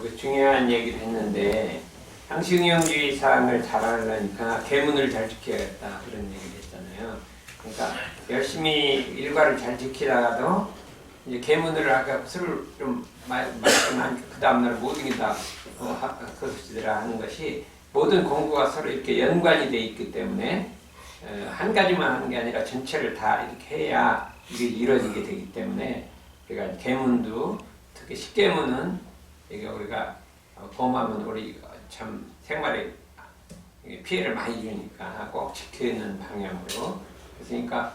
그 중요한 얘기를 했는데 향신료주의 사항을 잘 하려니까 계문을 잘 지켜야겠다 그런 얘기를 했잖아요. 그러니까 열심히 일과를 잘 지키다가도 이제 계문을 아까 술을 좀 마시면 그 다음날 모든 게 다 그것이더라 하는 것이 모든 공부가 서로 이렇게 연관이 돼 있기 때문에 한 가지만 하는 게 아니라 전체를 다 이렇게 해야 이게 이루어지게 되기 때문에 그러니까 계문도 특히 십계문은 이게 우리가 범하면 우리 참 생활에 피해를 많이 주니까 꼭 지키는 방향으로 그러니까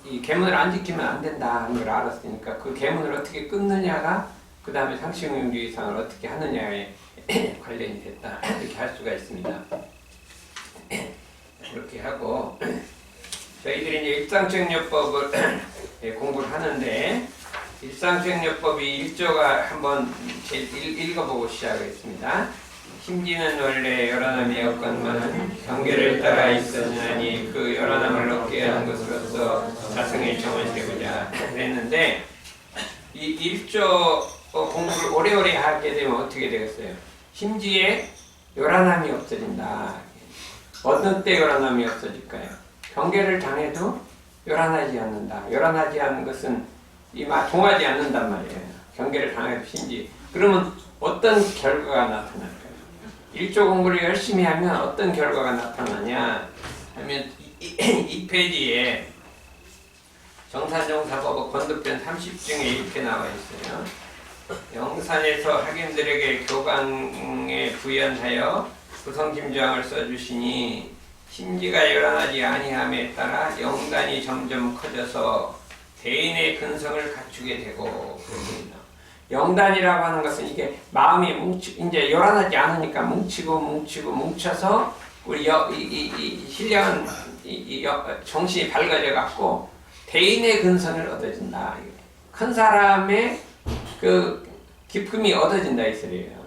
이 계문을 안 지키면 안 된다 하는 걸 알았으니까 그 계문을 어떻게 끊느냐가 그 다음에 상식용주의상을 어떻게 하느냐에 관련이 됐다 이렇게 할 수가 있습니다. 그렇게 하고 저희들이 이제 일상정려법을 공부를 하는데 일상정려법이 1조가 한번 읽어보고 시작하겠습니다. 심지는 원래 열한함이 없건만 경계를 따라 있었나니 그 열한함을 얻게 하는 것으로서 자성의 정을 세우자 그랬는데 이 1조 공부를 오래오래 하게 되면 어떻게 되겠어요? 심지에 열한함이 없어진다. 어떤 때 열한함이 없어질까요? 경계를 당해도 열한하지 않는다. 열한하지 않는 것은 동하지 않는단 말이에요. 경계를 당해도 심지. 그러면 어떤 결과가 나타날까요? 1조 공부를 열심히 하면 어떤 결과가 나타나냐 하면 이 페이지에 정산정사법 권득편 30중에 이렇게 나와 있어요. 영산에서 학인들에게 교강에 부연하여 구성심조항을 써주시니 심지가 열한하지 아니함에 따라 영단이 점점 커져서 대인의 근성을 갖추게 되고 영단이라고 하는 것은 이게 마음이 이제 열한하지 않으니까 뭉쳐서 우리 신령은 정신이 밝아져 갖고 대인의 근성을 얻어진다. 큰 사람의 그 기쁨이 얻어진다 이 소리예요.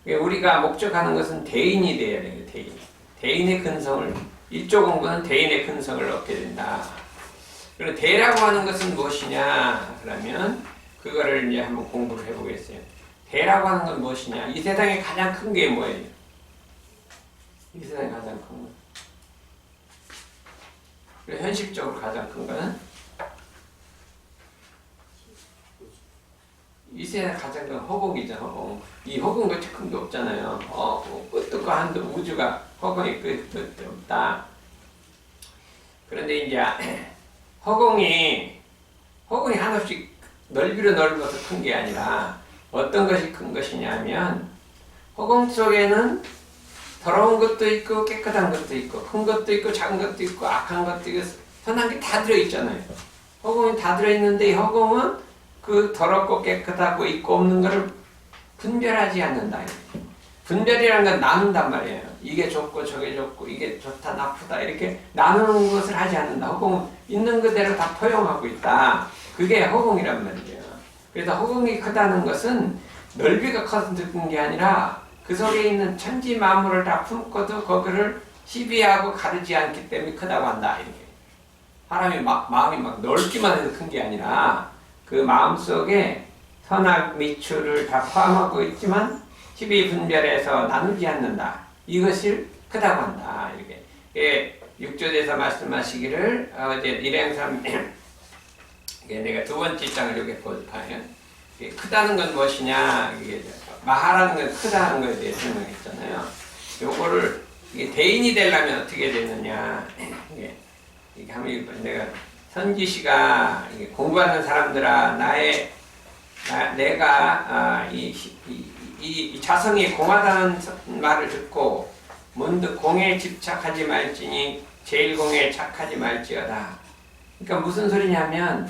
우리가 목적하는 것은 대인이 돼야 돼요. 대인의 근성을 1조 공부는 대인의 근성을 얻게 된다. 그리고 대라고 하는 것은 무엇이냐? 그러면 그거를 이제 한번 공부를 해보겠어요. 대라고 하는 건 무엇이냐? 이 세상에 가장 큰 게 뭐예요? 이 세상에 가장 큰 거. 그리고 현실적으로 가장 큰 거는 이 세상에 가장 큰 허공이죠. 허공. 이 허공 같이 큰 게 없잖아요. 끝도 한도 우주가 허공이 끝도 없다. 그런데 이제 허공이 하나씩 넓이로 넓어서 큰 게 아니라 어떤 것이 큰 것이냐면 허공 속에는 더러운 것도 있고 깨끗한 것도 있고 큰 것도 있고 작은 것도 있고 악한 것도 있고 선한 게 다 들어있잖아요. 허공이 다 들어있는데 이 허공은 그 더럽고 깨끗하고 있고 없는 것을 분별하지 않는다. 분별이라는 건 나눈단 말이에요. 이게 좋고 저게 좋고 이게 좋다 나쁘다 이렇게 나누는 것을 하지 않는다. 허공은 있는 그대로 다 포용하고 있다. 그게 허공이란 말이에요. 그래서 허공이 크다는 것은 넓이가 커서 큰 게 아니라 그 속에 있는 천지 만물을 다 품고도 거기를 시비하고 가르지 않기 때문에 크다고 한다. 이렇게 사람이 마음이 넓기만 해서 큰 게 아니라 그 마음속에 선악 미추를 다 포함하고 있지만 시비 분별해서 나누지 않는다. 이것을 크다고 한다. 이렇게 6조에서 말씀하시기를 어제 일행삼 내가 두 번째 장을 여기 볼까요? 크다는 건 무엇이냐? 이게 마하라는 건 크다는 것에 대해 설명했잖아요. 요거를 대인이 되려면 어떻게 되느냐? 이게 하면 내가 선지시가 공부하는 사람들아 내가 이 자성이 공하다는 말을 듣고 문득 공에 집착하지 말지니 제일 공에 착하지 말지어다. 그러니까 무슨 소리냐면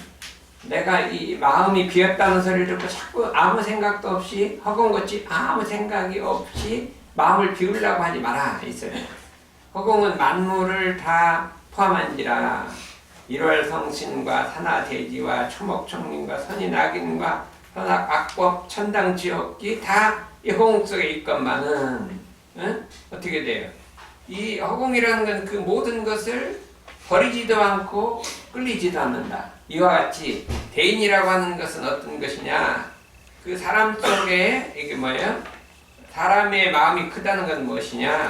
내가 이 마음이 비었다는 소리를 듣고 자꾸 아무 생각도 없이 허공같이 아무 생각이 없이 마음을 비우려고 하지 마라 있어요. 허공은 만물을 다 포함한지라 일월성신과 산하대지와 초목청림과 선인악인과 선악악법 천당지옥기 다 이 허공 속에 있건만은 어떻게 돼요? 이 허공이라는 건 그 모든 것을 버리지도 않고 끌리지도 않는다. 이와 같이 대인이라고 하는 것은 어떤 것이냐? 그 사람 속에 이게 뭐예요? 사람의 마음이 크다는 건 무엇이냐?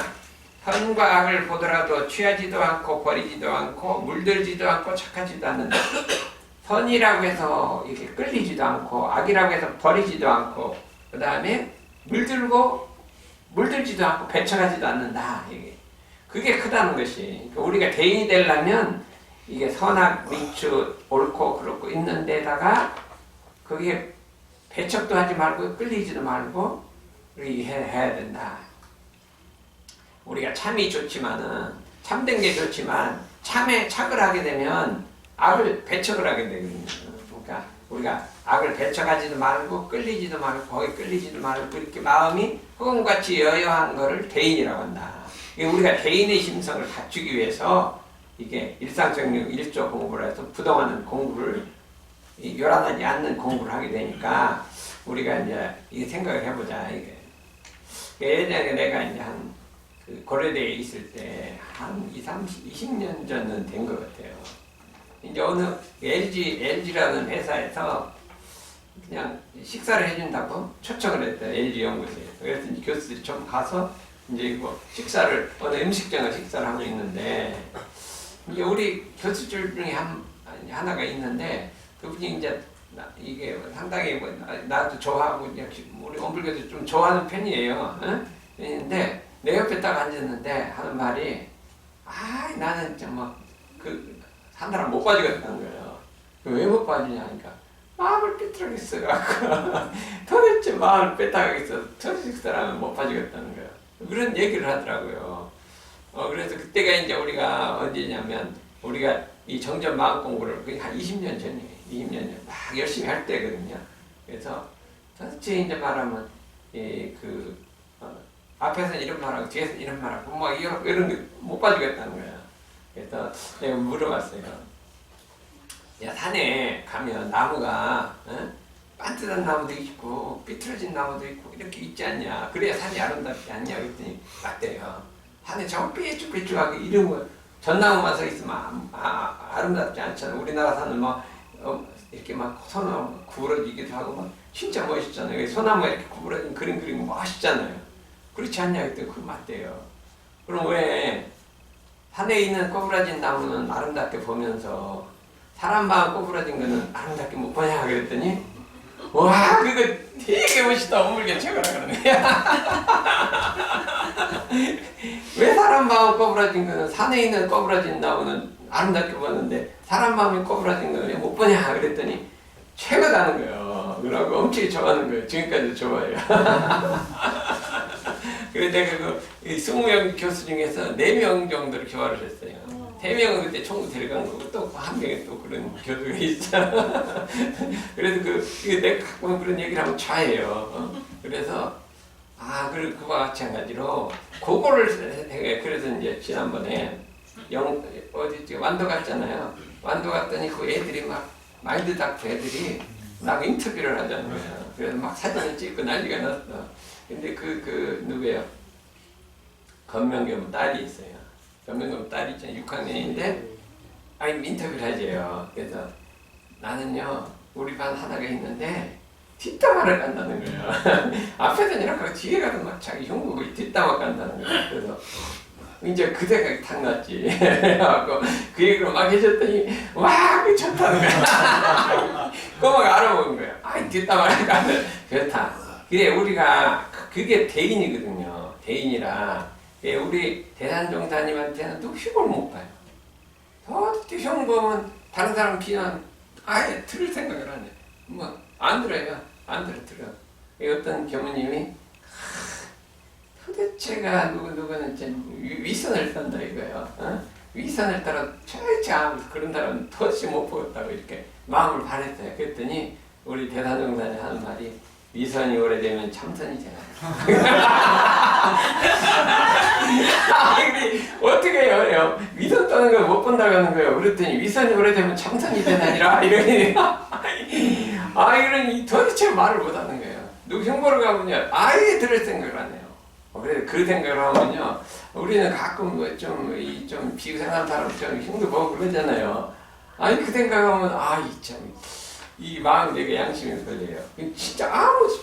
선과 악을 보더라도 취하지도 않고 버리지도 않고 물들지도 않고 착하지도 않는다. 선이라고 해서 이렇게 끌리지도 않고 악이라고 해서 버리지도 않고 그 다음에 물들지도 않고 배척하지도 않는다. 이게 그게 크다는 것이. 그러니까 우리가 대인이 되려면 이게 선악 미추 옳고 그렇고 있는 데다가 그게 배척도 하지 말고 끌리지도 말고 우리 해야 된다. 우리가 참이 좋지만은 참된 게 좋지만 참에 착을 하게 되면 악을 배척을 하게 되거든요. 그러니까 우리가 악을 배척하지도 말고 끌리지도 말고 거기 끌리지도 말고 이렇게 마음이 허공같이 여여한 거를 대인이라고 한다. 이게 우리가 대인의 심성을 갖추기 위해서 이게 일상적인 일조 공부를 해서 부동하는 공부를 요란하지 않는 공부를 하게 되니까 우리가 이제 이 생각을 해보자. 이게 예전에 내가 이제 그 고려대에 있을 때 한 20년 전은 된 것 같아요. 이제 어느 LG라는 회사에서 그냥 식사를 해준다고 초청을 했대요. LG 연구소에. 그래서 이제 교수들이 좀 가서 이제 뭐 식사를 어느 음식점에 식사를 하고 있는데 이제 우리 교수들 중에 하나가 있는데 그분이 이제 이게 상당히 뭐 나도 좋아하고 우리 엄불교도 좀 좋아하는 편이에요. 근데 내 옆에 딱 앉았는데 하는 말이 나는 그 한 사람 못 빠지겠다는 거예요. 왜 못 빠지냐 하니까 마음을 삐뚤어겠어 갖고 도대체 마음을 뺐다가겠어 저식 사람은 못 빠지겠다는 거예요. 그런 얘기를 하더라고요. 그래서 그때가 이제 우리가 언제냐면 우리가 이 정전 마음 공부를 거의 한 20년 전이에요. 20년 전 막 열심히 할 때거든요. 그래서 도대체 이제 말하면 앞에서는 이런 말하고 뒤에서는 이런 말하고 막 이런 게 못 빠지겠다는 거야. 그래서 내가 물어봤어요. 야, 산에 가면 나무가 반듯한 나무도 있고 삐뚤어진 나무도 있고 이렇게 있지 않냐. 그래야 산이 아름답지 않냐. 그랬더니 맞대요. 산에 저 삐쭉삐쭉하게 이런 거 전나무만 서 있으면 아름답지 않잖아. 우리나라 산은 막 이렇게 막 소나무 구부러지기도 하고 막 진짜 멋있잖아요. 소나무가 이렇게 구부러진 그림 그리면 멋있잖아요. 그렇지 않냐 했더니 그거 맞대요. 그럼 왜 산에 있는 꼬부라진 나무는 아름답게 보면서 사람 마음 꼬부라진 거는 아름답게 못 보냐 그랬더니 와 그거 되게 멋있다. 어물게 최고라 그러네. 왜 사람 마음 꼬부라진 거는 산에 있는 꼬부라진 나무는 아름답게 보는데 사람 마음이 꼬부라진 거는 왜 못 보냐 그랬더니 최고다는 거예요. 그러고 엄청 좋아하는 거예요. 지금까지도 좋아해요. 그래서 내가 20명 교수 중에서 4명 정도를 교화를 했어요. 3명은 그때 총무 데려간 거고 또 한 명이 또 그런 교수가 있잖아. 그래서 내가 가끔 그런 얘기를 하면 좋아해요. 그래서 그와 마찬가지로 그거를 그래서 이제 지난번에 완도 갔잖아요. 완도 갔더니 그 애들이 막 마인드 닥터 애들이 나하고 인터뷰를 하자는 거예요. 그래서 막 사진을 찍고 난리가 났어. 근데 누구예요? 건명겸 딸이 있어요. 건명겸 딸이 있잖아요. 6학년인데 인터뷰를 하재요. 그래서 나는요 우리 반 하나가 있는데 뒷담화를 간다는 거예요. 앞에서는 이렇게 하고 뒤에 가서 막 자기 흉보고 뒷담화 간다는 거예요. 그래서 이제 그 생각이 탁 났지. 그래갖고 그 얘기를 막 해줬더니 와 그 좋다는 거야. 꼬마가 알아보는 거야. 뒷담화를 간다. 좋다. 그래 우리가 그게 대인이거든요. 대인이라 우리 대산종사님한테는 또 휘골 못 가요. 도대체 형 보면 다른 사람 비난 아예 들을 생각을 안 해. 뭐 안 들어요. 안 들어. 어떤 교무님이 도대체가 누구는 위선을 떤다 이거예요. 위선을 따라 철저히 그런 사람은 도대체 못 보겠다고 이렇게 마음을 바랬어요. 그랬더니 우리 대산종사님 하는 말이 위선이 오래되면 참선이 되나요? 어떻게 해요? 위선 떠는 걸 못 본다고 하는 거예요. 그랬더니 위선이 오래되면 참선이 되나니라 이러니 이러니 도대체 말을 못 하는 거예요. 누구 흉보러 가면요 아예 들을 생각을 안 해요. 그래서 그 생각을 하면요 우리는 가끔 좀 비생한 사람 좀 흉도 보고 그러잖아요. 그 생각하면 참 이 마음 되게 양심이 걸려요. 진짜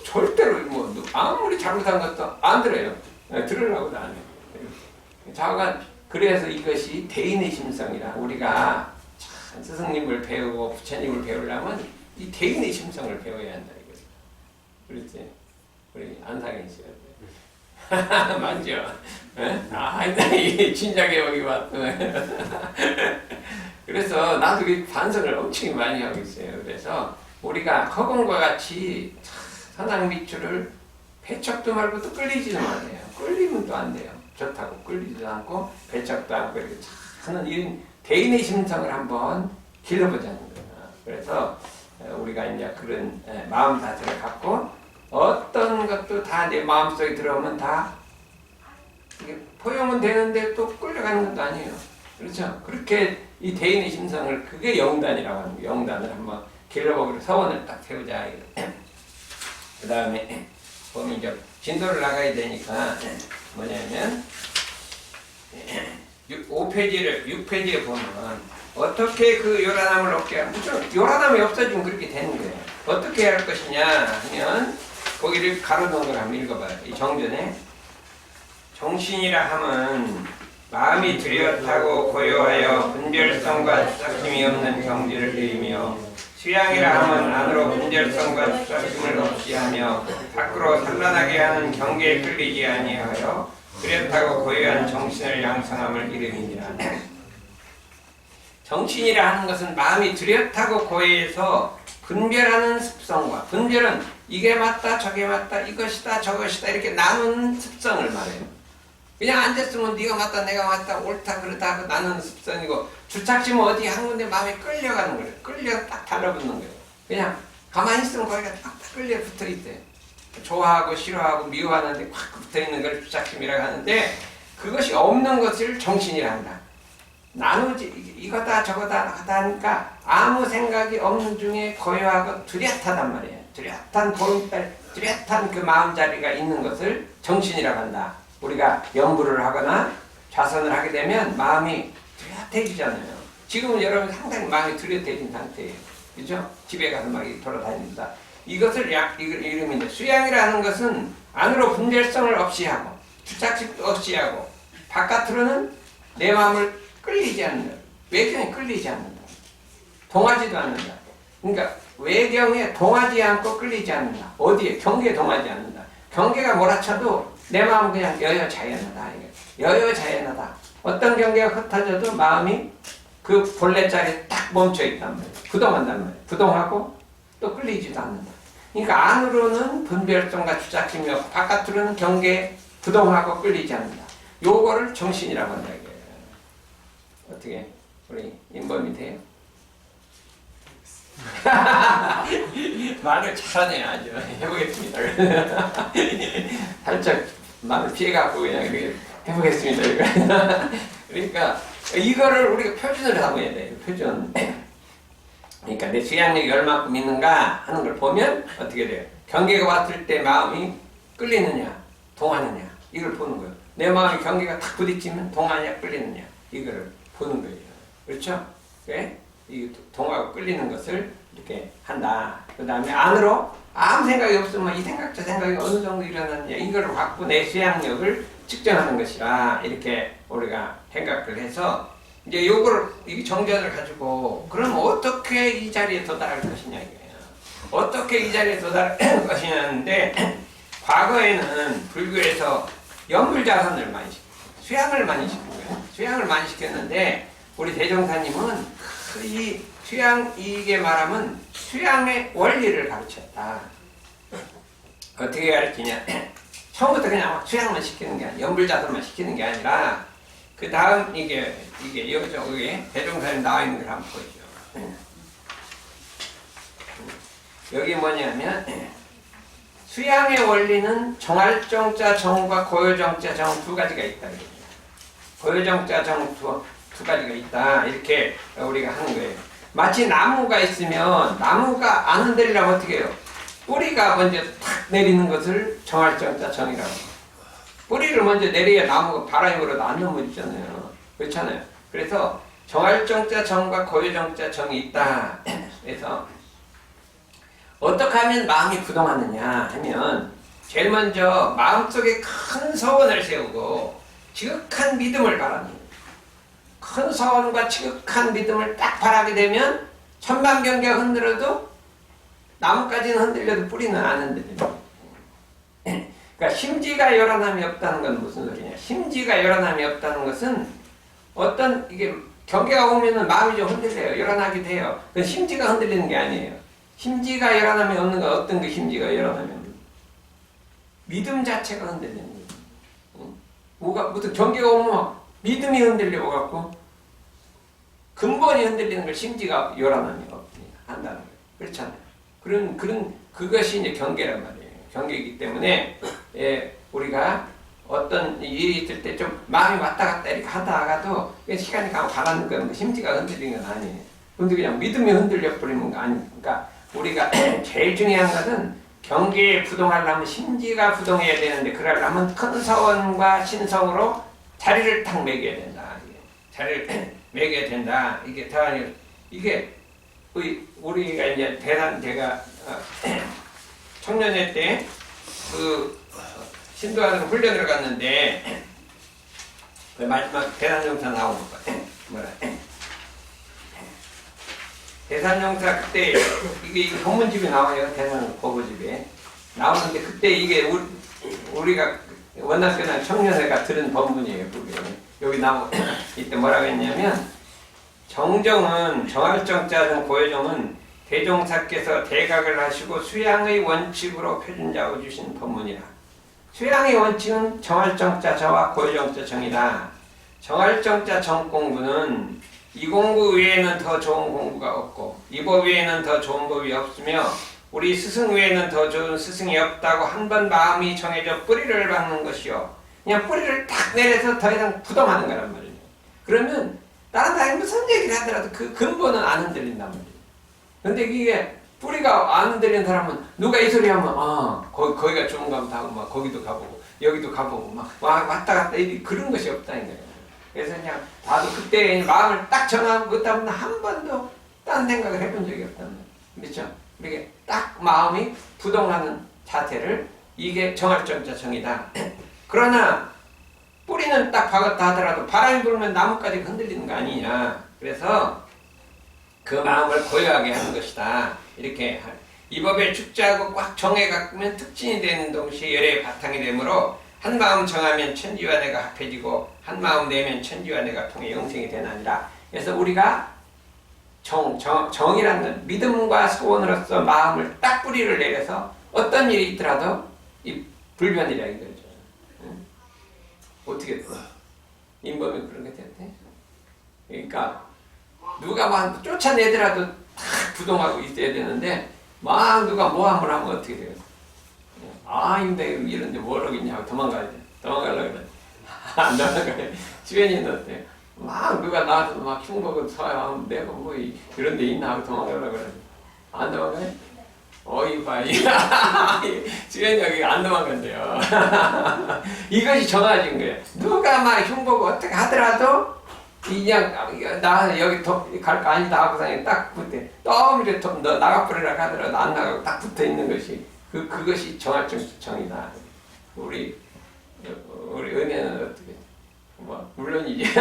절대로 아무리 잘못한 것도 안 들어요. 들으려고도 안 해요. 자가 그래서 이것이 대인의 심성이라 우리가 참 스승님을 배우고 부처님을 배우려면 이 대인의 심성을 배워야 한다 이거죠. 그렇지? 우리 안상에 있어야 돼. 맞죠? 이게 진작에 여기 왔어. 그래서 나도 반성을 엄청 많이 하고 있어요. 그래서 우리가 허공과 같이 선악미추를 배척도 말고 또 끌리지도 않아요. 끌리면 또 안 돼요. 좋다고 끌리지도 않고 배척도 않고 이렇게 하는 이런 대인의 심성을 한번 길러보자는 거예요. 그래서 우리가 이제 그런 마음 자세를 갖고 어떤 것도 다 내 마음속에 들어오면 다 이게 포용은 되는데 또 끌려가는 것도 아니에요. 그렇죠? 그렇게 이 대인의 심성을 그게 영단이라고 하는 거예요. 영단을 한번 길러보기로 서원을 딱 세우자. 그 다음에 보면 이제 진도를 나가야 되니까 뭐냐면 6페이지에 보면 어떻게 그 요란함을 얻게 하면 무슨 요란함이 없어지면 그렇게 되는 거예요. 어떻게 할 것이냐 하면 거기를 가로놓은 걸 한번 읽어봐요. 이 정전에 정신이라 함은 마음이 뚜렷하고 고요하여 분별성과 주착심이 없는 경지를 이루며 수양이라 함은 안으로 분별성과 주착심을 없이 하며 밖으로 산란하게 하는 경계에 끌리지 아니하여 뚜렷하고 고요한 정신을 양성함을 이름이니라. 정신이라 하는 것은 마음이 뚜렷하고 고요해서 분별하는 습성과 분별은 이게 맞다 저게 맞다 이것이다 저것이다 이렇게 나누는 습성을 말해요. 그냥 앉았으면 네가 맞다 내가 맞다 옳다 그러다 하고 나누는 습성이고 주착심은 어디 한 군데 마음에 끌려가는 거예요. 끌려 딱 달라붙는 거예요. 그냥 가만히 있으면 거기가 딱 끌려 붙어 있대요. 좋아하고 싫어하고 미워하는데 꽉 붙어 있는 걸 주착심이라고 하는데 그것이 없는 것을 정신이라 한다. 나누지 이거다 저거다 하다 하니까 아무 생각이 없는 중에 고요하고 뚜렷하단 말이에요. 뚜렷한 보름달 뚜렷한 그 마음자리가 있는 것을 정신이라고 한다. 우리가 연부를 하거나 좌선을 하게 되면 마음이 뚜렷해지잖아요. 지금은 여러분 상당히 마음이 뚜렷해진 상태예요. 그죠? 집에 가서 막 돌아다닙니다. 이것을 이름인데 수양이라는 것은 안으로 분별성을 없이 하고 주착식도 없이 하고 바깥으로는 내 마음을 끌리지 않는다. 외경에 끌리지 않는다. 동하지도 않는다. 그러니까 외경에 동하지 않고 끌리지 않는다. 어디에? 경계에 동하지 않는다. 경계가 몰아쳐도 내 마음은 그냥 여여자연하다. 여여자연하다. 어떤 경계가 흩어져도 마음이 그 본래 자리에 딱 멈춰있단 말이에요. 부동한단 말이에요. 부동하고 또 끌리지도 않는다. 그러니까 안으로는 분별성과 주착심이 없고 바깥으로는 경계에 부동하고 끌리지 않는다. 요거를 정신이라고 한다. 어떻게 우리 인범이 돼요? 말을 잘하네 아주. 해보겠습니다. 살짝 말을 피해갖고 그냥 이렇게 해보겠습니다. 그러니까 이거를 우리가 표준을 하고 해야 돼요. 표준. 그러니까 내 수양력이 얼마큼 있는가 하는 걸 보면 어떻게 돼요? 경계가 왔을 때 마음이 끌리느냐 동하느냐 이걸 보는 거예요. 내 마음이 경계가 탁 부딪히면 동하냐 끌리느냐 이거를 보는 거예요. 그렇죠? 네? 이 동하고 끌리는 것을 이렇게 한다. 그 다음에 안으로 아무 생각이 없으면 이 생각 저 생각이 어느 정도 일어났냐 이걸 갖고 내 수양력을 측정하는 것이라 이렇게 우리가 생각을 해서 이제 요거를 이 정전을 가지고 그럼 어떻게 이 자리에 도달할 것이냐 이거예요. 어떻게 이 자리에 도달할 것이냐인데 과거에는 불교에서 연불자선을 많이 시켰어요. 수양을 많이 시킨 거예요. 수양을 많이 시켰는데 우리 대종사님은 이 수양 이게 말하면 수양의 원리를 가르쳤다. 어떻게 가르치냐? 처음부터 그냥 수양만 시키는 게 아니라 연불자선만 시키는 게 아니라 그 다음 이게 여기서 여기 대종사님 나와 있는 걸 한번 보시죠. 여기 뭐냐면 수양의 원리는 정할정자 정과 고요정자 정 두 가지가 있다. 고요정자 정 두 가지가 있다. 이렇게 우리가 하는 거예요. 마치 나무가 있으면 나무가 안 흔들리려면 어떻게 해요? 뿌리가 먼저 탁 내리는 것을 정할정자 정이라고 해요. 뿌리를 먼저 내려야 나무가 바람이 불어도 안 넘어지잖아요. 그렇잖아요. 그래서 정할정자 정과 고요정자 정이 있다. 그래서 어떻게 하면 마음이 부동하느냐 하면 제일 먼저 마음속에 큰 서원을 세우고 지극한 믿음을 바라는 거예요. 큰 서원과 지극한 믿음을 딱 바라게 되면 천만경계가 흔들어도 나뭇가지는 흔들려도 뿌리는 안 흔들립니다. 그러니까 심지가 요란함이 없다는 건 무슨 소리냐? 심지가 요란함이 없다는 것은 어떤 이게 경계가 오면은 마음이 좀 흔들려요. 요란하게 돼요. 그건 심지가 흔들리는 게 아니에요. 심지가 요란함이 없는 건 어떤 그 심지가 요란함이 없는 거예요. 믿음 자체가 흔들리는 거예요. 뭐가 무슨 경계가 오면 믿음이 흔들려 갖고 근본이 흔들리는 걸 심지가 요란함이 없으니까 한다는 거예요. 그렇잖아요. 그것이 이제 경계란 말이에요. 경계이기 때문에 우리가 어떤 일이 있을 때 좀 마음이 왔다 갔다 이렇게 하다가도 시간이 가는 건 심지가 흔들리는 건 아니에요. 근데 그냥 믿음이 흔들려 버리는 거 아니니까 우리가 제일 중요한 것은 경계에 부동하려면 심지가 부동해야 되는데 그러려면 큰 서원과 신성으로 자리를 탁 매겨야 된다. 자리를 매겨야 된다. 이게 우리가 이제 제가 청년회 때 신도하는 훈련을 갔는데 그 마지막 대산용사 나오는 거 뭐라 대산용사 그때 이게 법문집에 나와요. 대산 법문집에 나오는데 그때 이게 우리가 원남교단 청년회가 들은 법문이에요. 그게 여기 나오 이때 뭐라고 했냐면 정정은 정할정자 등 고여정은 대종사께서 대각을 하시고 수양의 원칙으로 표준자고 주신 법문이라. 수양의 원칙은 정할정자 저와 고여정자 정이다. 정할정자 정 공부는 이 공부 외에는 더 좋은 공부가 없고 이 법 외에는 더 좋은 법이 없으며 우리 스승 외에는 더 좋은 스승이 없다고 한 번 마음이 정해져 뿌리를 박는 것이요. 그냥 뿌리를 딱 내려서 더 이상 부동하는 거란 말이에요. 그러면 다른 사람이 무슨 얘기를 하더라도 그 근본은 안 흔들린단 말이에요. 근데 이게 뿌리가 안 흔들리는 사람은 누가 이 소리 하면 거기가 좋은가 보다 하고 막 거기도 가보고 여기도 가보고 막 왔다 갔다 그런 것이 없다는 거예요. 그래서 그냥 나도 그때 마음을 딱 정하고 그다음에 한 번도 딴 생각을 해본 적이 없단 말이에요. 그렇죠? 이렇게 딱 마음이 부동하는 자태를 이게 정할정자 정이다. 그러나 뿌리는 딱 박았다 하더라도 바람이 불면 나뭇가지 흔들리는 거 아니냐. 그래서 그 마음을 고요하게 하는 것이다. 이렇게 이 법에 축제하고 꽉 정해갖으면 특징이 되는 동시에 열의 바탕이 되므로 한 마음 정하면 천지와 내가 합해지고 한 마음 내면 천지와 내가 통해 영생이 되나니라. 그래서 우리가 정이라는 건 믿음과 소원으로서 마음을 딱 뿌리를 내려서 어떤 일이 있더라도 이 불변이라 이거죠. 어떻게 돼? 인범이 그런 게 됐대? 그러니까 누가 막 쫓아내더라도 다 부동하고 있어야 되는데 막 누가 모함을 하면 어떻게 돼요? 근데 이런데 뭘 하겠냐고 도망가야 돼. 도망가려고 그래. 안 도망가요. 주변이 어때? 막 누가 나한테 막 흉보고 서야 내가 뭐 이런 데 있나 하고 도망가려고 그래. 안 도망가요? 어이 봐. 주변이 여기 안 도망간대요. 이것이 정해진 거예요. 누가 막 흉보고 어떻게 하더라도 그냥 나 여기 갈 거 아니다 하고 그냥 딱 붙어. 너무 이래 너 나가버리라 하더라도 안 나가고 딱 붙어 있는 것이 그것이 정이다. 우리 은혜는 어떻게? 물론이지.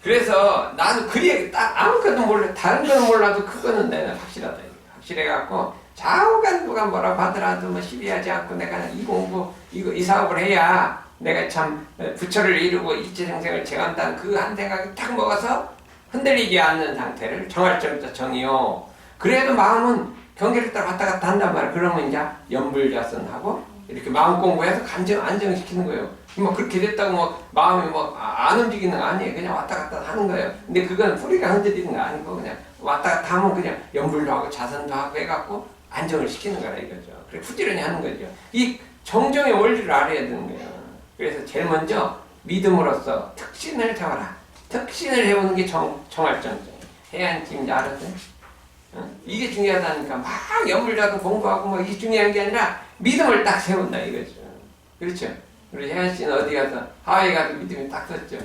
그래서 나도 그게 딱 아무것도 몰라. 다른 거는 몰라도 그거는 내가 확실하다. 확실해갖고 좌우간 누가 뭐라고 하더라도 뭐 시비하지 않고 내가 이 공부 이 사업을 해야 내가 참 부처를 이루고 일체생생을 제한다는 그 한 생각이 탁 먹어서 흔들리지 않는 상태를 정할정자 정이요. 그래도 마음은 경계를 따라 왔다 갔다 한단 말이야. 그러면 이제 연불자선하고 이렇게 마음 공부해서 감정 안정시키는 거예요. 뭐 그렇게 됐다고 뭐 마음이 뭐 안 움직이는 거 아니에요. 그냥 왔다 갔다 하는 거예요. 근데 그건 뿌리가 흔들리는 거 아니고 그냥 왔다 갔다 하면 그냥 연불도 하고 자선도 하고 해갖고 안정을 시키는 거라 이거죠. 그래 부지런히 하는 거죠. 이 정정의 원리를 알아야 되는 거예요. 그래서 제일 먼저 믿음으로써 특신을 세워라. 특신을 해오는 게 정할정정. 해안지 이제 알았어요? 이게 중요하다니까. 막 연불자도 공부하고 뭐 이게 중요한 게 아니라 믿음을 딱 세운다 이거죠. 그렇죠? 우리 혜연 씨는 어디 가서 하와이 가서 믿음이 딱 섰죠.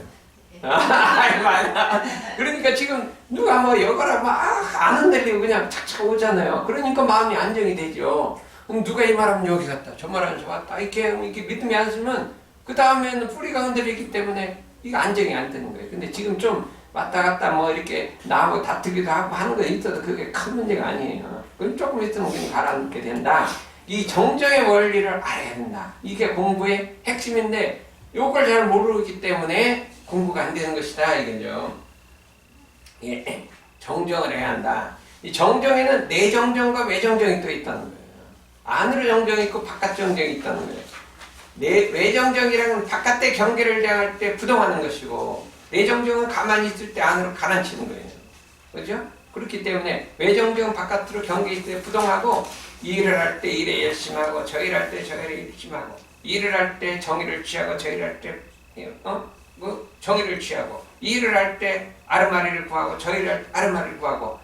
맞아. 그러니까 지금 누가 뭐 여거라 막안 흔들리고 그냥 착착 오잖아요. 그러니까 마음이 안정이 되죠. 그럼 누가 이 말하면 여기 갔다, 저 말하면 저 왔다. 이렇게 믿음이 안 쓰면 그 다음에는 뿌리가 흔들리기 때문에 이거 안정이 안 되는 거예요. 근데 지금 좀 왔다 갔다 뭐 이렇게 나하고 다투기도 하고 하는 거 있어도 그게 큰 문제가 아니에요. 그건 조금 있으면 그냥 가라앉게 된다. 이 정정의 원리를 알아야 된다. 이게 공부의 핵심인데 요걸 잘 모르기 때문에 공부가 안 되는 것이다 이거죠. 예, 정정을 해야 한다. 이 정정에는 내정정과 외정정이 또 있다는 거예요. 안으로 정정이 있고 바깥 정정이 있다는 거예요. 외정정이라는 바깥의 경계를 대할 때 부동하는 것이고, 내정정은 가만히 있을 때 안으로 가라앉히는 거예요. 그죠? 그렇기 때문에 외정정은 바깥으로 경계 있을 때 부동하고, 일을 할 때 일에 열심히 하고, 저 일할 때 저 일에 열심히 하고, 일을 할 때 정의를 취하고, 저 일을 할 때 정의를 취하고, 일을 할 때 아르마리를 구하고, 저 일을 할 때 아르마리를 구하고,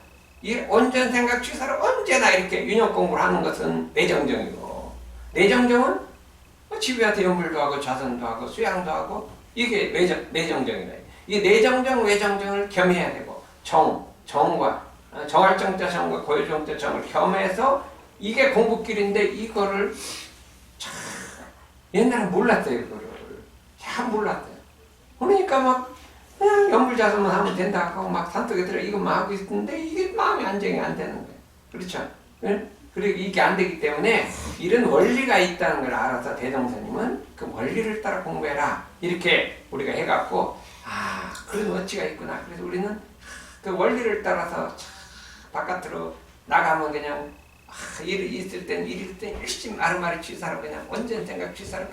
온전 생각 취사를 언제나 이렇게 윤영 공부를 하는 것은 내정정이고, 내정정은 집에한테 연불도 하고 좌선도 하고 수양도 하고 이게 내정정이다. 이 내정정 외정정을 겸해야 되고 정과 정할정자 정과 고유정자 정을 겸해서 이게 공부길인데 이거를 참 옛날에 몰랐어요. 이거를 참 몰랐어요. 그러니까 막 그냥 연불좌선만 하면 된다 하고 막 산속에 들어 이것만 하고 있는데 이게 마음이 안정이 안 되는 거예요. 그렇죠? 응? 그리고 이게 안 되기 때문에 이런 원리가 있다는 걸 알아서 대종사님은 그 원리를 따라 공부해라 이렇게 우리가 해갖고 그런 어치가 있구나. 그래서 우리는 그 원리를 따라서 바깥으로 나가면 그냥 일이 있을 땐 일일 땐 열심히 아르마리 취사로 그냥 원전 생각 취사로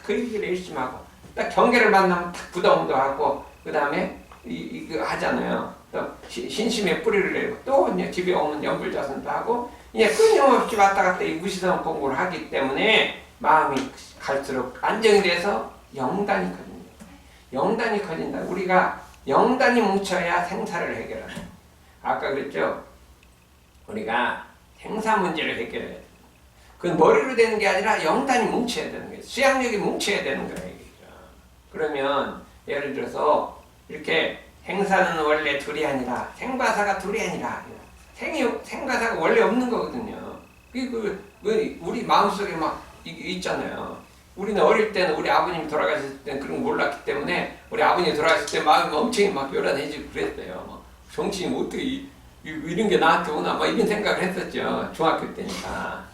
그 일을 열심히 하고 딱 경계를 만나면 딱 부담도 하고 그 다음에 이거 하잖아요. 또 신심의 뿌리를 내고 또 집에 오면 연불자선도 하고 예, 끊임없이 왔다 갔다 이 무시성 공부를 하기 때문에 마음이 갈수록 안정이 돼서 영단이 커집니다. 영단이 커진다. 우리가 영단이 뭉쳐야 생사를 해결하는. 아까 그랬죠? 우리가 생사 문제를 해결해야 돼. 그건 머리로 되는 게 아니라 영단이 뭉쳐야 되는 거예요. 수양력이 뭉쳐야 되는 거예요. 그러면 예를 들어서 이렇게 생사는 원래 둘이 아니라 생과사가 둘이 아니라 생과사가 원래 없는 거거든요. 우리 마음속에 막 있잖아요. 우리는 어릴 때는 우리 아버님이 돌아가셨을 때는 그런 거 몰랐기 때문에 우리 아버님이 돌아가셨을 때 마음이 엄청 막 요란해지고 그랬어요. 막 정신이 뭐 어떻게 이런 게 나한테 오나 막 이런 생각을 했었죠. 중학교 때니까.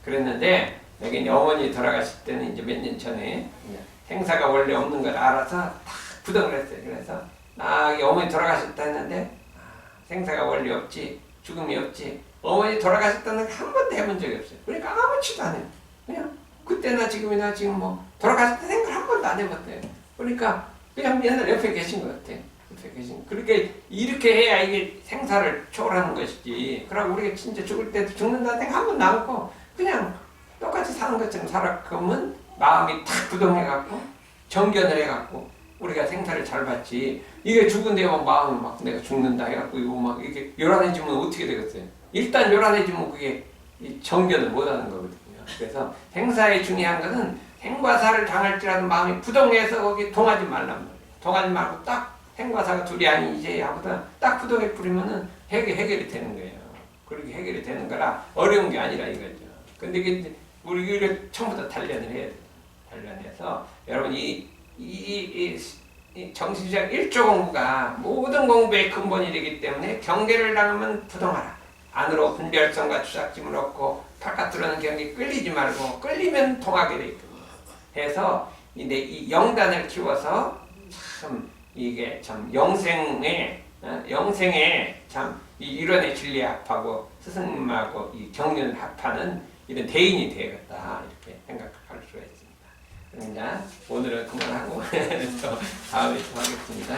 그랬는데 여기 이제 어머니 돌아가실 때는 이제 몇 년 전에 생사가 원래 없는 걸 알아서 다 부정을 했어요. 그래서 어머니 돌아가셨다 했는데 생사가 원래 없지. 죽음이 없지. 어머니 돌아가셨다는 걸 한 번도 해본 적이 없어요. 그러니까 아무렇지도 않아요. 그냥 그때나 지금이나 지금 뭐 돌아가셨다 생각을 한 번도 안 해봤대요. 그러니까 그냥 맨날 옆에 계신 것 같아요. 옆에 계신. 그렇게 이렇게 해야 이게 생사를 초월하는 것이지. 그러고 우리가 진짜 죽을 때도 죽는다는 생각 한 번도 안 하고 그냥 똑같이 사는 것처럼 살아가면 마음이 탁 부동해갖고 정견을 해갖고 우리가 생사를 잘 받지. 이게 죽은데 막 마음이 막 내가 죽는다 해갖고 이거 막 이렇게 요란해지면 어떻게 되겠어요? 일단 요란해지면 그게 정견을 못하는 거거든요. 그래서 생사에 중요한 것은 생과사를 당할지라도 마음이 부동해서 거기 동하지 말란 말이에요. 동하지 말고 딱 생과사가 둘이 아니 이제 하고다 딱 부동해 뿌리면은 해결이 되는 거예요. 그렇게 해결이 되는 거라 어려운 게 아니라 이거죠. 근데 이게 우리 이걸 처음부터 단련을 해야 돼요. 단련해서 여러분 이 정신시장 1조 공부가 모든 공부의 근본이 되기 때문에 경계를 당하면 부동하라. 안으로 분별성과 주작짐을 얻고 바깥으로는 경계 끌리지 말고 끌리면 통하게 돼 있거든요. 해서 이 영단을 키워서 참 이게 참 영생에 참 이 일원의 진리 합하고 스승님하고 이 경륜을 합하는 이런 대인이 되겠다 이렇게 생각할 수가 있습니다. 그러니까 오늘은 그만하고 또 다음에 또 하겠습니다.